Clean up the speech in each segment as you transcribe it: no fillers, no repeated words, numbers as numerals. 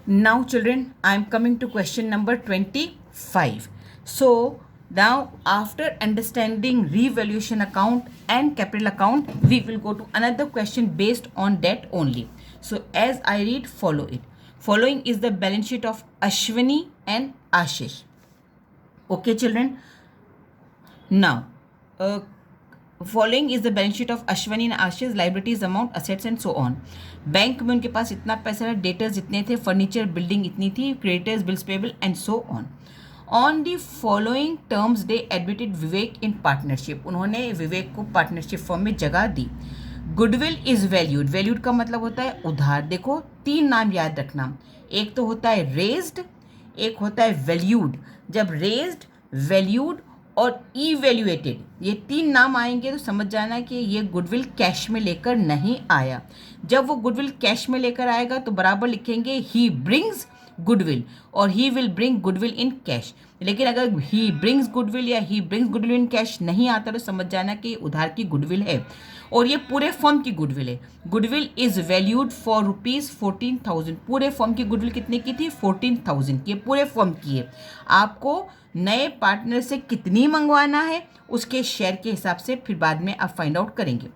Now, children, I am coming to question number 25. So, now after understanding revaluation account and capital account, we will go to another question based on debt only. So, as I read, follow it. Following is the balance sheet of Ashwini and Ashish. Okay, children. Now, following is the balance sheet of Ashwani and Ashish, liabilities, amount, assets and so on. Bank में उनके पास इतना पैसा है, debtors इतने थे, furniture building इतनी थी, creditors, bills payable and so on. On the following terms they admitted Vivek in partnership. उन्होंने विवेक को पार्टनरशिप फॉर्म में जगह दी. Goodwill is valued. वैल्यूड का मतलब होता है उधार. देखो 3 नाम याद रखना. एक तो होता है रेज्ड, एक होता है वैल्यूड. जब रेज्ड, वैल्यूड और इवैल्यूएटेड ये 3 नाम आएंगे तो समझ जाना कि ये गुडविल कैश में लेकर नहीं आया. जब वो गुडविल कैश में लेकर आएगा तो बराबर लिखेंगे ही ब्रिंग्स गुडविल और he will bring goodwill in cash. लेकिन अगर ही ब्रिंग्स गुडविल या he brings goodwill in cash नहीं आता तो समझ जाना कि उधार की गुडविल है और ये पूरे फर्म की गुडविल है. Goodwill is valued for ₹14,000. पूरे फर्म की गुडविल कितने की थी? 14,000 की. पूरे फर्म की है. आपको नए पार्टनर से कितनी मंगवाना है उसके शेयर के हिसाब से फिर बाद में आप फाइंड आउट करेंगे.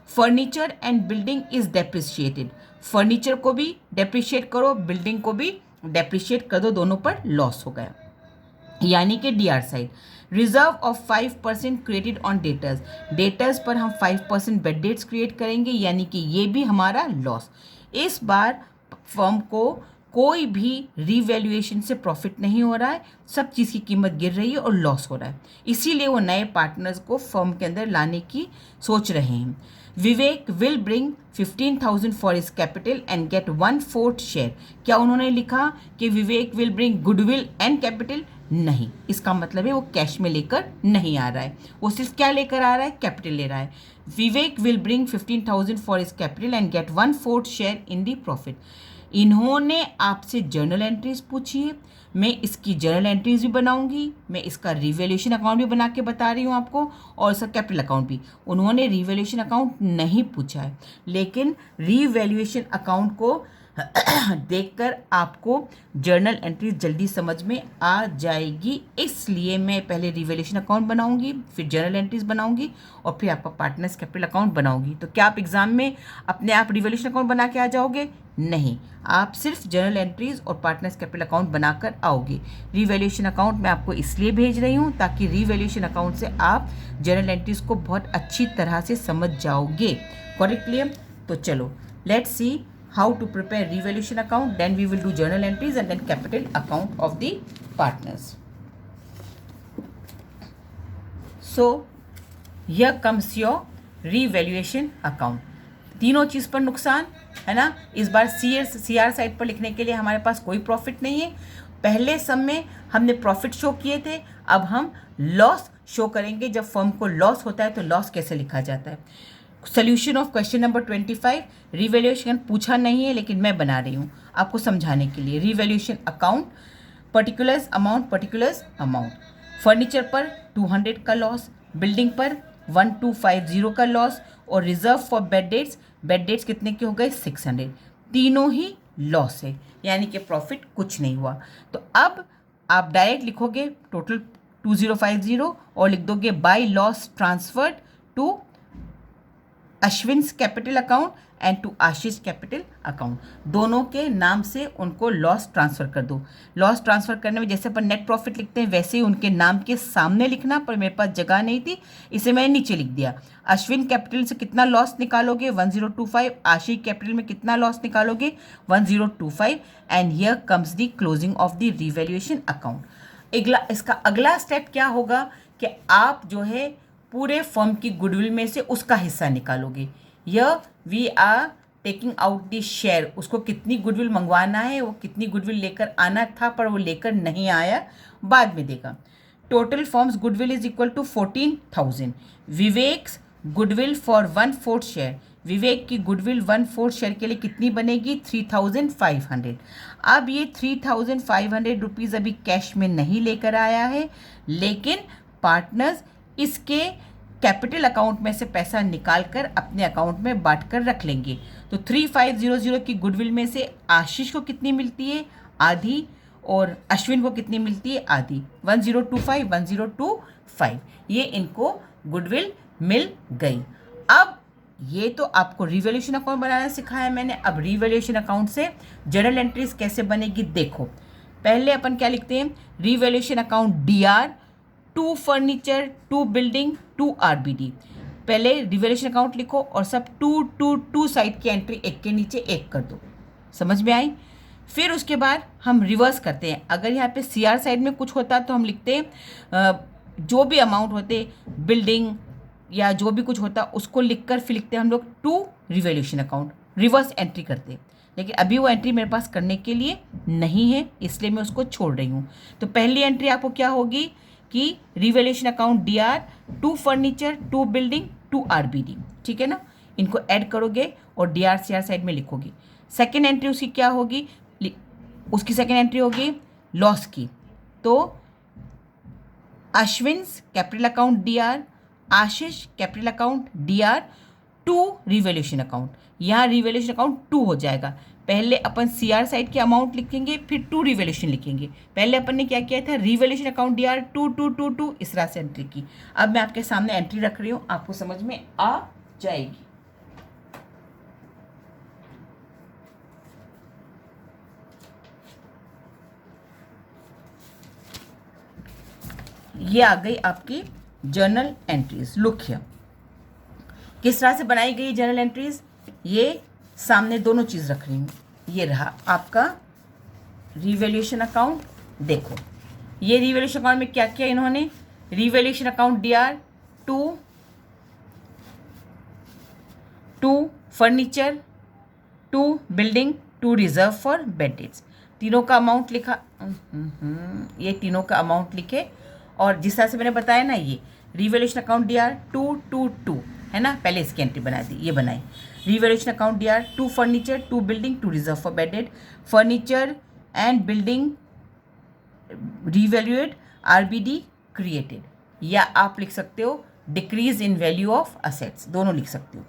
Furniture and building is depreciated. Furniture को भी डेप्रिशिएट करो, बिल्डिंग को भी डेप्रिशिएट कर दो, दोनों पर लॉस हो गया, यानी कि DR side. Reserve of 5% created on debtors. Debtors पर हम 5% बेड डेट्स क्रिएट करेंगे, यानी कि ये भी हमारा लॉस. इस बार फर्म को कोई भी रीवैल्यूएशन से प्रॉफिट नहीं हो रहा है, सब चीज़ की कीमत गिर रही है और लॉस हो रहा है. इसीलिए वो नए पार्टनर्स को फर्म के अंदर लाने की सोच रहे हैं. Vivek will bring 15,000 for his capital and get 1/4 share. क्या उन्होंने लिखा कि Vivek will bring goodwill and capital? नहीं. इसका मतलब है वो कैश में लेकर नहीं आ रहा है, वो सिर्फ क्या लेकर आ रहा है? कैपिटल ले रहा है. Vivek will bring 15,000 for his capital and get 1/4 share in the profit. इन्होंने आपसे जर्नल एंट्रीज पूछी है, मैं इसकी जर्नल एंट्रीज भी बनाऊंगी, मैं इसका रिवैल्यूएशन अकाउंट भी बना के बता रही हूँ आपको, और इसका कैपिटल अकाउंट भी. उन्होंने रिवैल्यूएशन अकाउंट नहीं पूछा है, लेकिन रिवैल्यूएशन अकाउंट को देखकर आपको जर्नल एंट्री जल्दी समझ में आ जाएगी. इसलिए मैं पहले रिवैल्यूएशन अकाउंट बनाऊंगी, फिर जर्नल एंट्रीज बनाऊंगी और फिर आपका पार्टनर्स कैपिटल अकाउंट बनाऊंगी. तो क्या आप एग्जाम में अपने आप रिवैल्यूएशन अकाउंट बना के आ जाओगे? नहीं, आप सिर्फ जर्नल एंट्रीज और पार्टनर्स कैपिटल अकाउंट बनाकर आओगे. रिवैल्यूएशन अकाउंट मैं आपको इसलिए भेज रही हूँ ताकि रिवैल्यूएशन अकाउंट से आप जर्नल एंट्रीज को बहुत अच्छी तरह से समझ जाओगे. करेक्टली? तो चलो, let's see how to prepare revaluation account, then we will do journal entries and then capital account of the partners. So here comes your revaluation account. तीनों चीज़ पर नुकसान है ना. इस बार सीआर साइड पर लिखने के लिए हमारे पास कोई प्रॉफिट नहीं है. पहले सम में हमने प्रॉफिट शो किए थे, अब हम लॉस शो करेंगे. जब फर्म को लॉस होता है तो लॉस कैसे लिखा जाता है. Solution of question number 25. Revaluation पूछा नहीं है लेकिन मैं बना रही हूँ आपको समझाने के लिए. Revaluation account, particulars amount. Furniture पर 200 का लॉस, बिल्डिंग पर 1250 का लॉस और रिजर्व फॉर बेड डेट्स कितने के हो गए? 600. तीनों ही लॉस है, यानी कि प्रॉफिट कुछ नहीं हुआ. तो अब आप डायरेक्ट लिखोगे टोटल 2050 और लिख दोगे by loss transferred to Ashwin's capital account and to Ashish capital account. दोनों के नाम से उनको लॉस ट्रांसफ़र कर दो. लॉस ट्रांसफ़र करने में जैसे अपन नेट प्रॉफिट लिखते हैं वैसे ही उनके नाम के सामने लिखना, पर मेरे पास जगह नहीं थी इसे मैंने नीचे लिख दिया. अश्विन कैपिटल से कितना लॉस निकालोगे? 1025. आशीष कैपिटल में कितना लॉस निकालोगे? 1025. And here comes the closing of the revaluation account. इसका अगला स्टेप क्या होगा कि आप जो है पूरे फर्म की गुडविल में से उसका हिस्सा निकालोगे. यह we are taking out the share. उसको कितनी गुडविल मंगवाना है, वो कितनी गुडविल लेकर आना था पर वो लेकर नहीं आया, बाद में देगा. Total firm's goodwill is equal to 14,000. Vivek's goodwill for 1/4 share. Vivek की गुडविल 1/4 शेयर के लिए कितनी बनेगी? 3,500. अब ये 3,500 रुपीज़ अभी कैश में नहीं लेकर आया है, लेकिन पार्टनर्स इसके कैपिटल अकाउंट में से पैसा निकाल कर अपने अकाउंट में बांट कर रख लेंगे। तो 3500 की गुडविल में से आशीष को कितनी मिलती है, आधी, और अश्विन को कितनी मिलती है, आधी। 1025 ये इनको गुडविल मिल गई। अब ये तो आपको रिवैल्यूएशन अकाउंट बनाना सिखाया मैंने। अब रिवैल्यूएशन अकाउंट से जर्नल एंट्रीज कैसे बनेगी देखो। पहले अपन क्या लिखते हैं, revaluation account DR, 2 furniture, 2 building, 2 RBD। पहले रिवैल्यूएशन अकाउंट लिखो और सब 2 साइड की एंट्री एक के नीचे एक कर दो। समझ में आई? फिर उसके बाद हम रिवर्स करते हैं। अगर यहाँ पे CR साइड में कुछ होता तो हम लिखते हैं जो भी अमाउंट होते बिल्डिंग या जो भी कुछ होता उसको लिखकर फिर लिखते हैं हम लोग 2 रिवैल्यूएशन अकाउंट, रिवर्स एंट्री करते हैं। लेकिन अभी वो एंट्री मेरे पास करने के लिए नहीं है, इसलिए मैं उसको छोड़ रही हूँ। तो पहली एंट्री आपको क्या होगी कि revaluation account DR, 2 furniture, 2 building, 2 RBD। ठीक है ना, इनको ऐड करोगे और DR CR साइड में लिखोगे। सेकेंड एंट्री उसकी क्या होगी, उसकी सेकेंड एंट्री होगी लॉस की। तो Ashwin's capital account DR, Ashish capital account DR, 2 revaluation account. यहाँ रिवैल्यूएशन अकाउंट 2 हो जाएगा। पहले अपन CR साइड के अमाउंट लिखेंगे, फिर 2 रिवैल्यूएशन लिखेंगे। पहले अपन ने क्या किया था, रिवैल्यूएशन अकाउंट DR 2 इस तरह से एंट्री की। अब मैं आपके सामने एंट्री रख रही हूँ, आपको समझ में आ जाएगी। ये आ गई आपकी जर्नल एंट्रीज। लुक हियर, किस तरह से बनाई गई जर्नल एंट्रीज। ये सामने दोनों चीज़ रख रही हूँ। ये रहा आपका रिवैल्यूएशन अकाउंट। देखो ये रिवैल्यूएशन अकाउंट में क्या किया इन्होंने, revaluation account DR 2 furniture, 2 building, 2 reserve for bad debts. तीनों का अमाउंट लिखा, ये तीनों का अमाउंट लिखे। और जिस तरह से मैंने बताया ना, ये रिवैल्यूएशन अकाउंट DR 2 है ना, पहले इसकी एंट्री बना दी, ये बनाई। Revaluation account DR 2 furniture, 2 building, 2 reserve for bad debt. Furniture and building revaluate, RBD created. या आप लिख सकते हो decrease in value of assets, दोनों लिख सकते हो।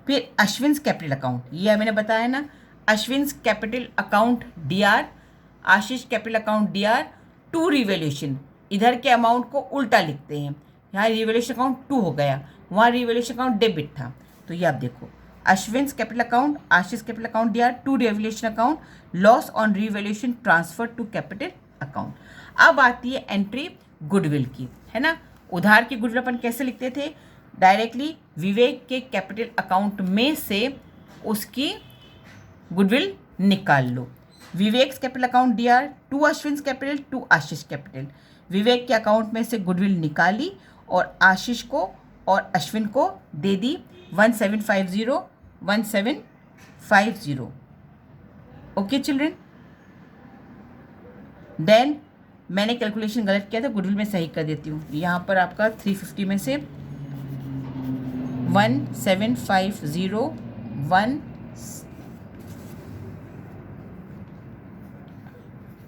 फिर अश्विन्स कैपिटल अकाउंट, ये मैंने बताया ना, Ashwin's capital account DR, Ashish capital account DR, 2 revaluation. इधर के अमाउंट को उल्टा लिखते हैं, यहाँ रिवैल्यूएशन अकाउंट 2 हो गया, वहाँ रिवैल्यूएशन अकाउंट डेबिट था। तो ये आप देखो, Ashwin's capital account, Ashish capital account DR, 2 revaluation account, loss on revaluation transfer to capital account. अब आती है एंट्री गुडविल की, है ना। उधार की गुडविल अपन कैसे लिखते थे, डायरेक्टली विवेक के कैपिटल अकाउंट में से उसकी गुडविल निकाल लो। Vivek capital account DR, 2 Ashwin's capital, 2 Ashish capital. Vivek के अकाउंट में से गुडविल निकाली और आशीष को और अश्विन को दे दी 1750। ओके चिल्ड्रन, देन मैंने कैलकुलेशन गलत किया था, गुडविल में सही कर देती हूँ। यहाँ पर आपका 350 में से 1750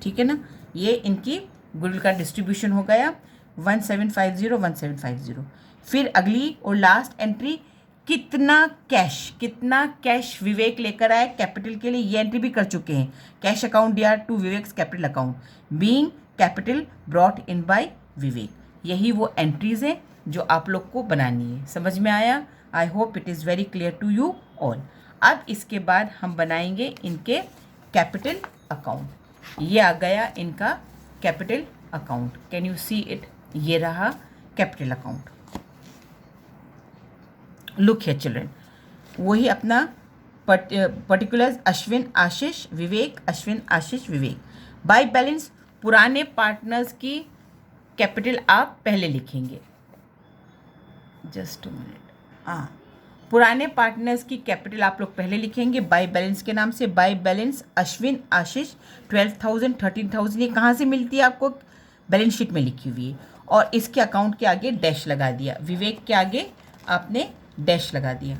ठीक है ना, ये इनकी गुडविल का डिस्ट्रीब्यूशन हो गया 1750। फिर अगली और लास्ट एंट्री, कितना कैश विवेक लेकर आए कैपिटल के लिए, ये एंट्री भी कर चुके हैं। Cash account DR 2 Vivek capital account, being capital brought in by Vivek. यही वो एंट्रीज हैं जो आप लोग को बनानी है। समझ में आया? I hope it is very clear to you all. अब इसके बाद हम बनाएंगे इनके कैपिटल अकाउंट। ये आ गया इनका capital account, can you see it, ये रहा capital account. Look here children, वही अपना particulars Ashwin Ashish Vivek, Ashwin Ashish Vivek. By balance पुराने पार्टनर्स की कैपिटल आप पहले लिखेंगे, जस्ट अ मिनट। हाँ, पुराने पार्टनर्स की कैपिटल आप लोग पहले लिखेंगे बाय बैलेंस के नाम से। बाय बैलेंस अश्विन आशीष 12,000 13,000, ये कहाँ से मिलती है आपको, बैलेंस शीट में लिखी हुई है। और इसके अकाउंट के आगे डैश लगा दिया, विवेक के आगे आपने डैश लगा दिया,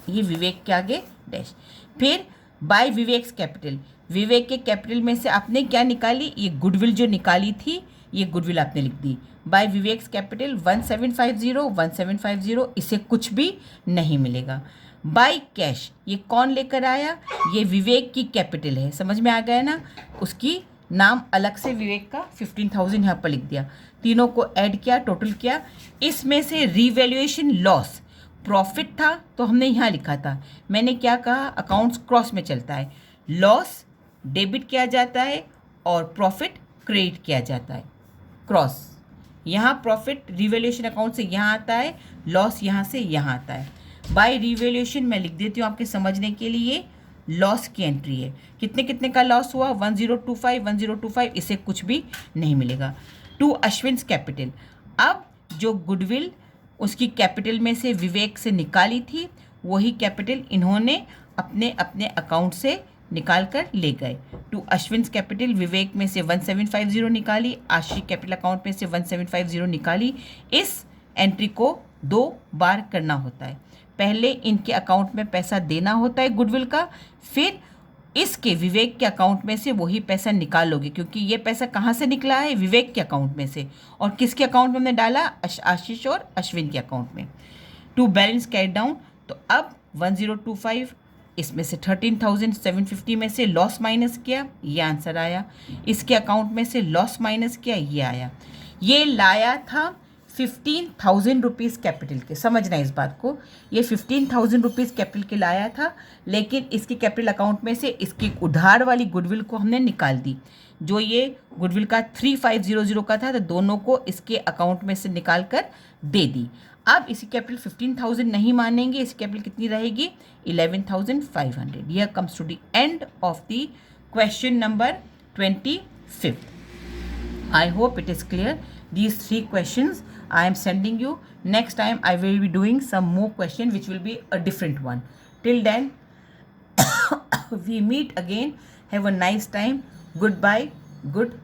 ये विवेक के आगे डैश। फिर बाय विवेक्स कैपिटल, विवेक के कैपिटल में से आपने क्या निकाली, ये गुडविल जो निकाली थी, ये गुडविल आपने लिख दी। बाय विवेक्स कैपिटल 1750, इसे कुछ भी नहीं मिलेगा। बाय कैश, ये कौन लेकर आया, ये विवेक की कैपिटल है, समझ में आ गया ना। उसकी नाम अलग से विवेक का 15,000 यहाँ पर लिख दिया, तीनों को ऐड किया, टोटल किया। इसमें से रीवैल्यूएशन लॉस, प्रॉफिट था तो हमने यहाँ लिखा था, मैंने क्या कहा, अकाउंट्स क्रॉस में चलता है, लॉस डेबिट किया जाता है और प्रॉफिट क्रेडिट किया जाता है, क्रॉस। यहाँ प्रॉफिट रिवैल्यूएशन अकाउंट से यहाँ आता है, लॉस यहाँ से यहाँ आता है। बाय रिवैल्यूएशन मैं लिख देती हूँ आपके समझने के लिए, लॉस की एंट्री है, कितने कितने का लॉस हुआ, 1025, इसे कुछ भी नहीं मिलेगा। टू अश्विन्स कैपिटल, अब जो गुडविल उसकी कैपिटल में से विवेक से निकाली थी, वही कैपिटल इन्होंने अपने अपने अकाउंट से निकाल कर ले गए। टू अश्विन्स कैपिटल, विवेक में से 1750 निकाली, आश्री कैपिटल अकाउंट में से 1750 निकाली। इस एंट्री को 2 बार करना होता है, पहले इनके अकाउंट में पैसा देना होता है गुडविल का, फिर इसके विवेक के अकाउंट में से वही पैसा निकालोगे, क्योंकि ये पैसा कहाँ से निकला है, विवेक के अकाउंट में से, और किसके अकाउंट में हमने डाला, आशीष और अश्विन के अकाउंट में। टू बैलेंस कैरी डाउन, तो अब 1025, इसमें से 13,750 में से लॉस माइनस किया, ये आंसर आया। इसके अकाउंट में से लॉस माइनस किया, ये आया। ये लाया था 15,000 रुपीज़ कैपिटल के, समझना इस बात को, ये 15,000 रुपीज़ कैपिटल के लाया था, लेकिन इसके कैपिटल अकाउंट में से इसकी उधार वाली गुडविल को हमने निकाल दी। जो ये गुडविल का 3500 का था, तो दोनों को इसके अकाउंट में से निकाल कर दे दी। अब इसी कैपिटल 15,000 नहीं मानेंगे, इसकी कैपिटल कितनी रहेगी, 11,500। यह comes to the end of the question number 25। I hope it is clear. These 3 questions I am sending you. Next time I will be doing some more question which will be a different one. Till then, we meet again. Have a nice time. Goodbye. Good